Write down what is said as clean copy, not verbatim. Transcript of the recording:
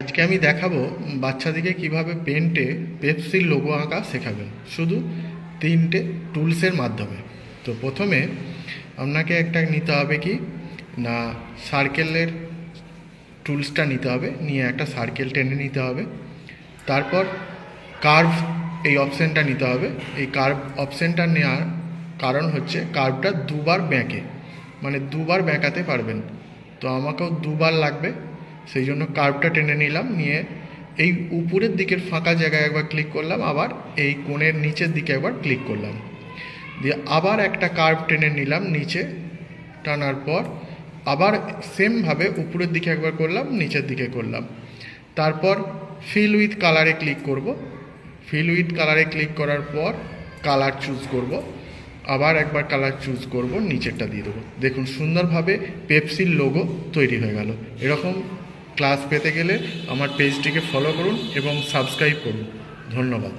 আজকে আমি দেখাবো বাচ্চাদেরকে কিভাবে পেন্টে পেপসির লোগো আঁকা শেখাবেন শুধু তিনটে টুলসের মাধ্যমে। তো প্রথমে আপনাকে একটা নিতে হবে কি না, সার্কেলের টুলসটা নিতে হবে, নিয়ে একটা সার্কেল টেনে নিতে হবে। তারপর কার্ভ এই অপশানটা নিতে হবে। এই কার্ভ অপশানটা নেওয়ার কারণ হচ্ছে কার্ভটা দুবার ব্যাঁকে, মানে দুবার ব্যাঁকাতে পারবেন। তো আমাকেও দুবার লাগবে, সেই জন্য কার্ভটা টেনে নিলাম, নিয়ে এই উপরের দিকের ফাঁকা জায়গায় একবার ক্লিক করলাম, আবার এই কোণের নিচের দিকে একবার ক্লিক করলাম, দিয়ে আবার একটা কার্ভ টেনে নিলাম নিচে, টানার পর আবার সেমভাবে উপরের দিকে একবার করলাম, নিচের দিকে করলাম। তারপর ফিল উইথ কালারে ক্লিক করব। ফিল উইথ কালারে ক্লিক করার পর কালার চুজ করব, আবার একবার কালার চুজ করব, নিচেরটা দিয়ে দেবো। দেখুন সুন্দরভাবে পেপসির লোগো তৈরি হয়ে গেল। এরকম ক্লাস পেতে গেলে আমার পেজটিকে ফলো করুন এবং সাবস্ক্রাইব করুন। ধন্যবাদ।